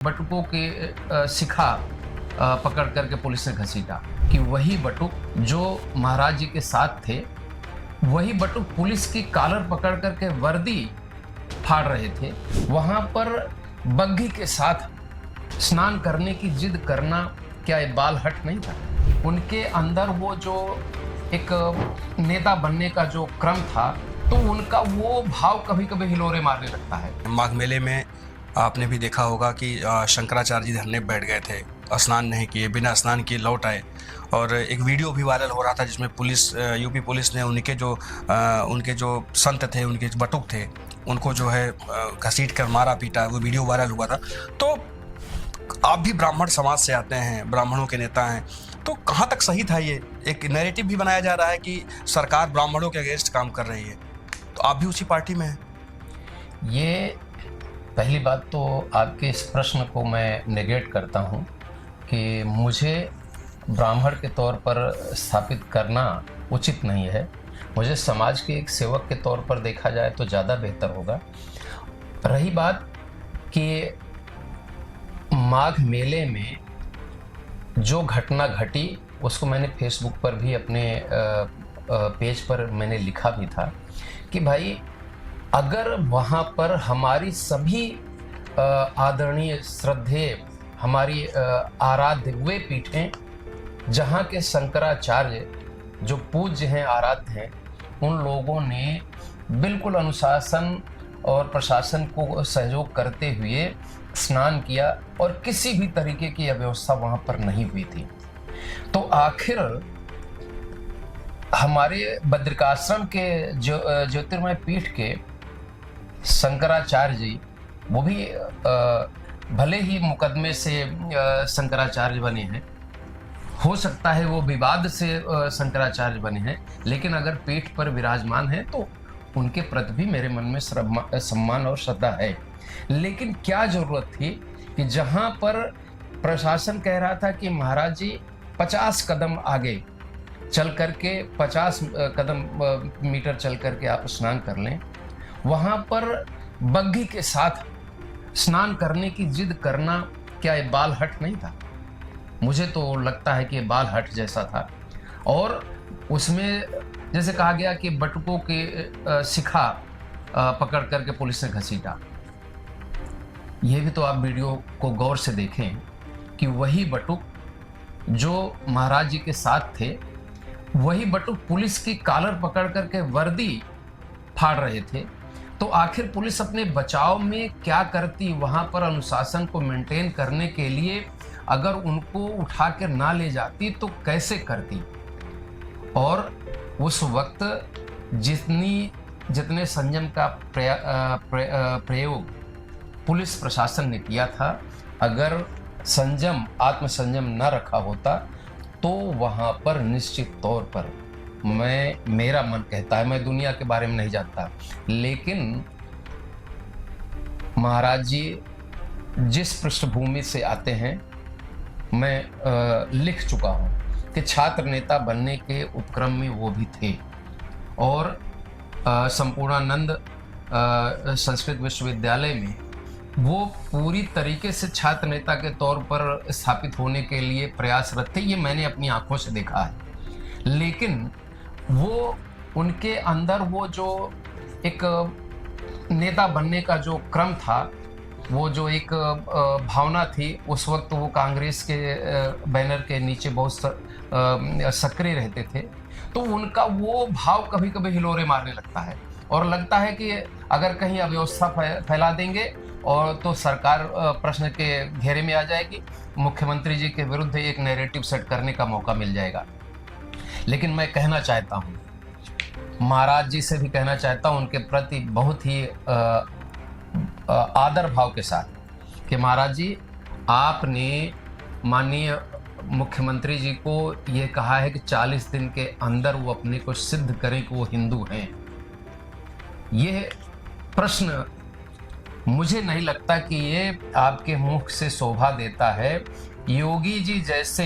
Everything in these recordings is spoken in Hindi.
बटुकों के शिखा पकड़ करके पुलिस ने घसीटा कि वही बटुक जो महाराज जी के साथ थे, वही बटुक पुलिस की कॉलर पकड़ करके वर्दी फाड़ रहे थे। वहां पर बग्घी के साथ स्नान करने की जिद करना क्या ये बाल हट नहीं था? उनके अंदर वो जो एक नेता बनने का जो क्रम था, तो उनका वो भाव कभी कभी हिलोरे मारने लगता है। माघ मेले में आपने भी देखा होगा कि शंकराचार्य जी धरने बैठ गए थे, स्नान नहीं किए, बिना स्नान किए लौट आए। और एक वीडियो भी वायरल हो रहा था जिसमें पुलिस, यूपी पुलिस ने उनके जो संत थे, उनके जो बटुक थे, उनको जो है घसीट कर मारा पीटा। वो वीडियो वायरल हुआ था। तो आप भी ब्राह्मण समाज से आते हैं, ब्राह्मणों के नेता हैं, तो कहाँ तक सही था? ये एक नैरेटिव भी बनाया जा रहा है कि सरकार ब्राह्मणों के अगेंस्ट काम कर रही है, तो आप भी उसी पार्टी में हैं। ये पहली बात तो आपके इस प्रश्न को मैं नेगेट करता हूँ कि मुझे ब्राह्मण के तौर पर स्थापित करना उचित नहीं है। मुझे समाज के एक सेवक के तौर पर देखा जाए तो ज़्यादा बेहतर होगा। रही बात कि माघ मेले में जो घटना घटी, उसको मैंने फेसबुक पर भी अपने पेज पर मैंने लिखा भी था कि भाई, अगर वहाँ पर हमारी सभी आदरणीय श्रद्धेय, हमारी आराध्य वे पीठें, जहाँ के शंकराचार्य जो पूज्य हैं, आराध्य हैं, उन लोगों ने बिल्कुल अनुशासन और प्रशासन को सहयोग करते हुए स्नान किया और किसी भी तरीके की अव्यवस्था वहाँ पर नहीं हुई थी, तो आखिर हमारे बद्रिकाश्रम के ज्योतिर्मय पीठ के शंकराचार्य जी, वो भी भले ही मुकदमे से शंकराचार्य बने हैं, हो सकता है वो विवाद से शंकराचार्य बने हैं, लेकिन अगर पीठ पर विराजमान हैं तो उनके प्रति भी मेरे मन में सम्मान और श्रद्धा है। लेकिन क्या जरूरत थी कि जहां पर प्रशासन कह रहा था कि महाराज जी 50 कदम आगे चल करके, 50 कदम मीटर चल करके आप स्नान कर लें, वहां पर बग्घी के साथ स्नान करने की जिद करना क्या ये बाल हट नहीं था? मुझे तो लगता है कि ये बाल हट जैसा था। और उसमें जैसे कहा गया कि बटुकों के शिखा पकड़ करके पुलिस ने घसीटा, ये भी तो आप वीडियो को गौर से देखें कि वही बटुक जो महाराज जी के साथ थे, वही बटुक पुलिस की कॉलर पकड़ करके वर्दी फाड़ रहे थे। तो आखिर पुलिस अपने बचाव में क्या करती? वहां पर अनुशासन को मेंटेन करने के लिए अगर उनको उठा कर ना ले जाती तो कैसे करती? और उस वक्त जितने संयम का प्रयोग पुलिस प्रशासन ने किया था, अगर आत्मसंयम न रखा होता तो वहां पर निश्चित तौर पर, मेरा मन कहता है, मैं दुनिया के बारे में नहीं जानता, लेकिन महाराज जी जिस पृष्ठभूमि से आते हैं, मैं लिख चुका हूँ कि छात्र नेता बनने के उपक्रम में वो भी थे। और संपूर्णानंद संस्कृत विश्वविद्यालय में वो पूरी तरीके से छात्र नेता के तौर पर स्थापित होने के लिए प्रयासरत थे। ये मैंने अपनी आंखों से देखा है। लेकिन वो उनके अंदर वो जो एक नेता बनने का जो क्रम था, वो जो एक भावना थी, उस वक्त वो कांग्रेस के बैनर के नीचे बहुत सक्रिय रहते थे, तो उनका वो भाव कभी कभी हिलोरे मारने लगता है और लगता है कि अगर कहीं अव्यवस्था फैला देंगे और तो सरकार प्रश्न के घेरे में आ जाएगी, मुख्यमंत्री जी के विरुद्ध एक नैरेटिव सेट करने का मौका मिल जाएगा। लेकिन मैं कहना चाहता हूँ, महाराज जी से भी कहना चाहता हूँ उनके प्रति बहुत ही आदर भाव के साथ कि महाराज जी, आपने माननीय मुख्यमंत्री जी को ये कहा है कि 40 दिन के अंदर वो अपने को सिद्ध करें कि वो हिंदू हैं। ये प्रश्न मुझे नहीं लगता कि ये आपके मुख से शोभा देता है। योगी जी जैसे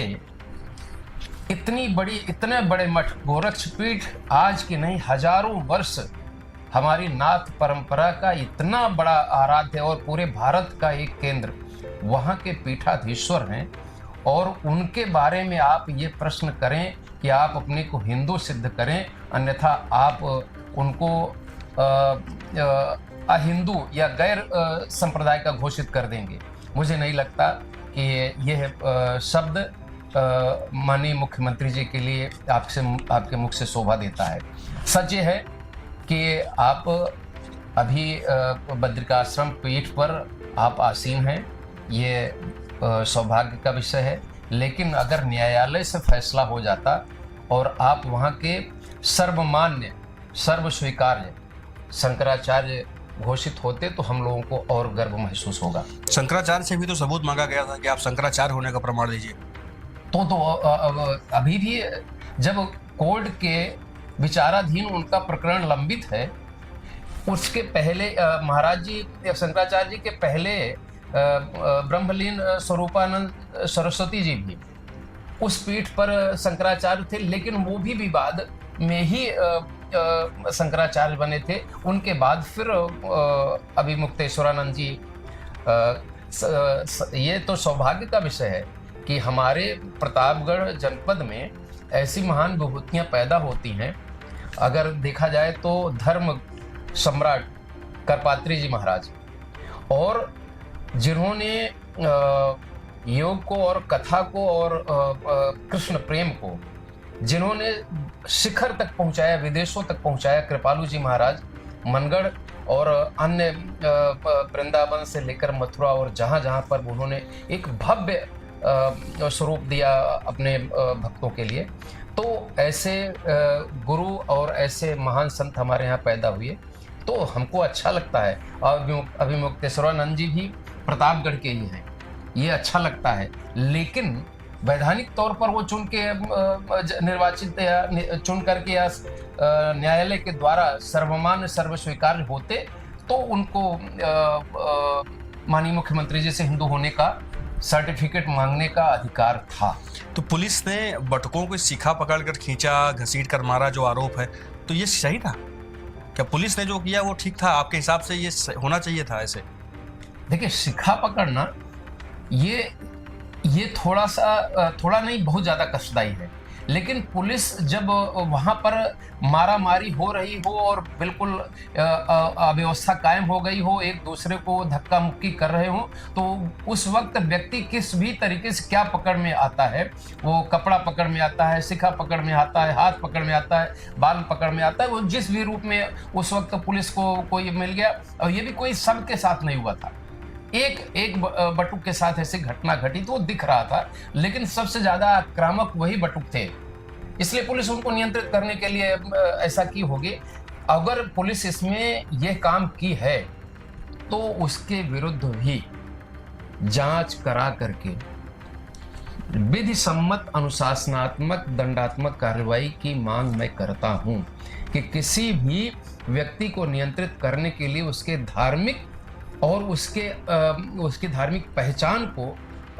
इतने बड़े मठ, गोरक्षपीठ आज की नहीं, हमारी नाथ परंपरा का इतना बड़ा आराध्य और पूरे भारत का एक केंद्र वहाँ के पीठाधीश्वर हैं, और उनके बारे में आप ये प्रश्न करें कि आप अपने को हिंदू सिद्ध करें, अन्यथा आप उनको अहिंदू या गैर संप्रदाय का घोषित कर देंगे। मुझे नहीं लगता कि यह शब्द माननीय मुख्यमंत्री जी के लिए आपके मुख से शोभा देता है। सच ये है कि आप अभी बद्रिकाश्रम पीठ पर आप आसीन हैं, ये सौभाग्य का विषय है, लेकिन अगर न्यायालय से फैसला हो जाता और आप वहाँ के सर्वमान्य सर्वस्वीकार्य शंकराचार्य घोषित होते तो हम लोगों को और गर्व महसूस होगा। शंकराचार्य से भी तो सबूत मांगा गया था कि आप शंकराचार्य होने का प्रमाण दीजिए। तो अभी भी जब कोर्ट के विचाराधीन उनका प्रकरण लंबित है, उसके पहले महाराज जी शंकराचार्य जी के पहले ब्रह्मलीन स्वरूपानंद सरस्वती जी भी उस पीठ पर शंकराचार्य थे, लेकिन वो भी विवाद में ही शंकराचार्य बने थे। उनके बाद फिर अभी मुक्तेश्वरानंद जी, ये तो सौभाग्य का विषय है कि हमारे प्रतापगढ़ जनपद में ऐसी महान विभूतियाँ पैदा होती हैं। अगर देखा जाए तो धर्म सम्राट करपात्री जी महाराज, और जिन्होंने योग को और कथा को और कृष्ण प्रेम को जिन्होंने शिखर तक पहुंचाया, विदेशों तक पहुंचाया, कृपालु जी महाराज मनगढ़ और अन्य वृंदावन से लेकर मथुरा और जहाँ जहाँ पर उन्होंने एक भव्य स्वरूप दिया अपने भक्तों के लिए। तो ऐसे गुरु और ऐसे महान संत हमारे यहाँ पैदा हुए, तो हमको अच्छा लगता है। और अभी मुक्तेश्वरानंद जी भी प्रतापगढ़ के ही हैं, ये अच्छा लगता है। लेकिन वैधानिक तौर पर वो चुन के निर्वाचित या चुन करके या न्यायालय के द्वारा सर्वमान्य सर्वस्वीकार्य होते तो उनको माननीय मुख्यमंत्री जी से हिंदू होने का सर्टिफिकेट मांगने का अधिकार था। तो पुलिस ने बटुकों को शिखा पकड़कर खींचा, घसीट कर मारा, जो आरोप है, तो ये सही था क्या? पुलिस ने जो किया वो ठीक था आपके हिसाब से? ये होना चाहिए था ऐसे? देखिए, शिखा पकड़ना ये थोड़ा नहीं, बहुत ज़्यादा कष्टदायी है। लेकिन पुलिस जब वहाँ पर मारा मारी हो रही हो और बिल्कुल अव्यवस्था कायम हो गई हो, एक दूसरे को धक्का मुक्की कर रहे हो, तो उस वक्त व्यक्ति किस भी तरीके से क्या पकड़ में आता है, वो कपड़ा पकड़ में आता है, शिखा पकड़ में आता है, हाथ पकड़ में आता है, बाल पकड़ में आता है, वो जिस भी रूप में उस वक्त पुलिस को कोई मिल गया। और ये भी कोई सबके साथ नहीं हुआ था, एक बटुक के साथ ऐसी घटना घटी तो वो दिख रहा था, लेकिन सबसे ज्यादा आक्रामक वही बटुक थे, इसलिए पुलिस उनको नियंत्रित करने के लिए ऐसा की होगी। अगर पुलिस इसमें यह काम की है तो उसके विरुद्ध भी जांच करा करके विधि सम्मत अनुशासनात्मक दंडात्मक कार्रवाई की मांग मैं करता हूं कि किसी भी व्यक्ति को नियंत्रित करने के लिए उसके धार्मिक और उसकी धार्मिक पहचान को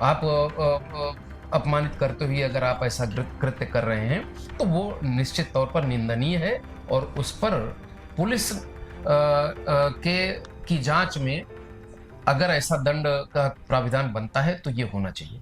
आप अपमानित करते हुए अगर आप ऐसा कृत्य कर रहे हैं तो वो निश्चित तौर पर निंदनीय है, और उस पर पुलिस की जांच में अगर ऐसा दंड का प्राविधान बनता है तो ये होना चाहिए।